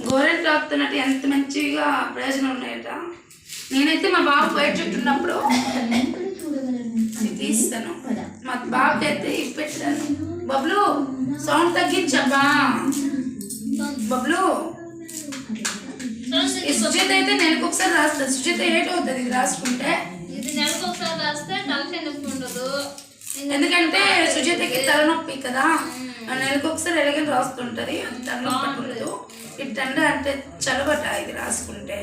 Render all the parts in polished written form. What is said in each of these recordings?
గోరెంట్ ఆపుతున్నట్టు ఎంత మంచిగా ప్రయోజనం ఉన్నాయట. నేనైతే మా బాబు బయట చుట్టూ ఉన్నప్పుడు తీస్తాను. మా బాబుకి అయితే పెట్టాను. బబ్లు సౌండ్ తగ్గించబ్బా. బబ్లు సుచిత అయితే నెలకు ఒకసారి రాస్తుంది. సుచిత ఏటవుతుంది ఇది రాసుకుంటే? ఇది నెలకు ఒకసారి రాస్తే తలకాయ నొప్పి ఉండదు. ఎందుకంటే సుచితకి తలనొప్పి కదా, నెలకు ఒకసారి ఎలాగైనా రాస్తుంటది. తలనొప్పి ఉండదు. ఇట్టంటే అంటే చలబట ఇది రాసుకుంటే.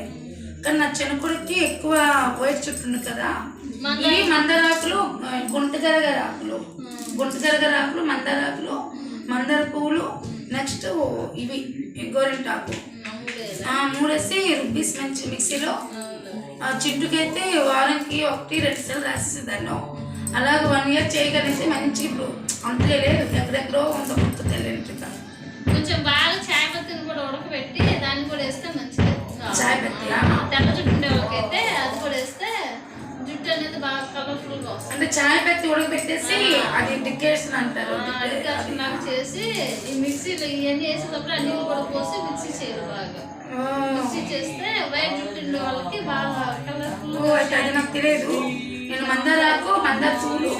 కానీ నా చిన్నకుడికి ఎక్కువ వైట్ చుట్టుంది కదా. ఇవి మందారాకులు, గుంటగరగరాకులు, మందారాకులు, మందార పువ్వులు, నెక్స్ట్ ఇవి గోరింటాకు మూడేసి రుబ్బీస్ మంచి మిక్సీలో. జిడ్డుకైతే వారానికి 1-2 సార్లు రాసేసేదాన్ని. అలాగే 1 ఇయర్ చేయగలిగితే మంచి ఇప్పుడు అంతే లేదు, ఎక్కడెక్కడో ఉండబోతుంది తెల్లంటిగా. కొంచెం బాగా చాయ్ పత్తిని కూడా ఉడకబెట్టి దాన్ని కూడా వేస్తే మంచిది. చాయ్ పత్తి తెల్ల జుట్టు ఉండే వాళ్ళకైతే అది కూడా వేస్తే జుట్టు అనేది బాగా కలర్ఫుల్ గా వస్తుంది. అంటే చాయ్ పత్తి ఉడకబెట్టేసి అది డికేషన్ అంటారు. డికాషన్ లాగా చేసి ఈ మిక్సీలో ఇవన్నీ వేసేటప్పుడు అన్ని కూడా పోసి మిక్సీ చేయాలి. బాగా మిక్సీ చేస్తే వైట్ జుట్టు ఉండే వాళ్ళకి బాగా కలర్ఫుల్. అది నాకు తెలియదు. నేను మందారాకు, మందార పువ్వులు,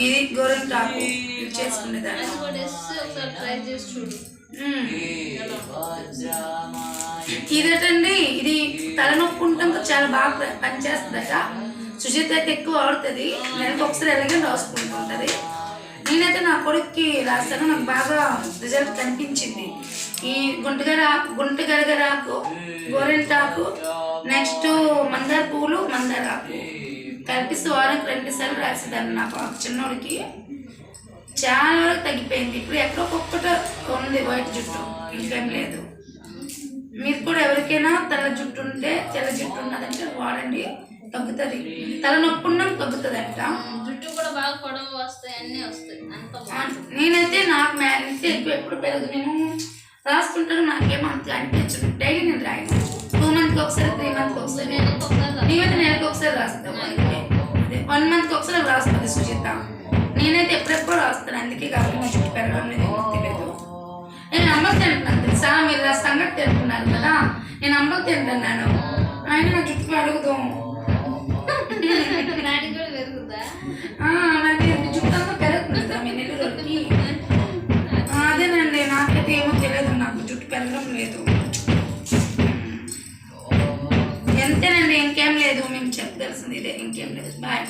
ఇది గోరింటాకు ఇది చేసుకునేదాన్ని. కూడా వేసి ఒకసారి ట్రై చేసి చూడు. ఇదేటండి, ఇది తలనొప్పి ఉంటాక చాలా బాగా పనిచేస్తుందట. సుచిత అయితే ఎక్కువ వాడుతుంది. నెలకు ఒకసారి ఎలాగే రాసుకుంటుంటుంది. నేనైతే నా కొడుక్కి రాస్తాను. నాకు బాగా రిజల్ట్ కనిపించింది. ఈ గుంటగరగరాకు, గోరింటాకు, నెక్స్ట్ మందార పువ్వులు, మందారాకు కలిపిస్తూ వారానికి 2 సార్లు రాసేదాన్ని. నాకు చిన్నోడికి చాలా వరకు తగ్గిపోయింది. ఇప్పుడు ఎక్కడో ఒక్కటి ఉంది వైట్ జుట్టు, ఇంకేం లేదు. మీరు కూడా ఎవరికైనా తెల్ల జుట్టు ఉంటే, తెల్ల జుట్టు ఉన్నదంటే వాడండి, తగ్గుతుంది. తలనొప్పి ఉన్న తగ్గుతుంది అంట. జుట్టు కూడా బాగా పొడవు వస్తాయి, అన్నీ వస్తాయి. నేనైతే నాకు మ్యారేజ్ ఎక్కువ ఎప్పుడు పెరగదు. నేను రాసుకుంటాను, నాకేమో అంత అనిపించదు. డైలీ నేను రాయను. 2 మంత్కి ఒకసారి, 3 మంత్కి ఒకసారి. నేనైతే నెలకు ఒకసారి రాస్తాను. అదే 1 మంత్కి ఒకసారి రాస్తుంది సుచిత. నేనైతే ఎప్పుడెప్పుడు రాస్తాను. అందుకే కాబట్టి నా జుట్టు పెరగడం అనేది తెలియదు. నేను అమ్మలు తింటున్నాను తెలుసా. మీరు నా సంగతి తింటున్నారు కదా, నేను అమ్మలు తింటున్నాను. ఆయన నా జుట్టు పెరుగుదాం. నాకు జుట్టు అంతా పెరుగుతుంది కదా మీ నెల రోజుకి. అదేనండి, నాకైతే ఏమో తెలియదు. నాకు జుట్టు పెరగడం లేదు. ఎంతేనండి, ఇంకేం లేదు. మేము చెప్పదలసింది ఇదే, ఇంకేం లేదు. బాయ్.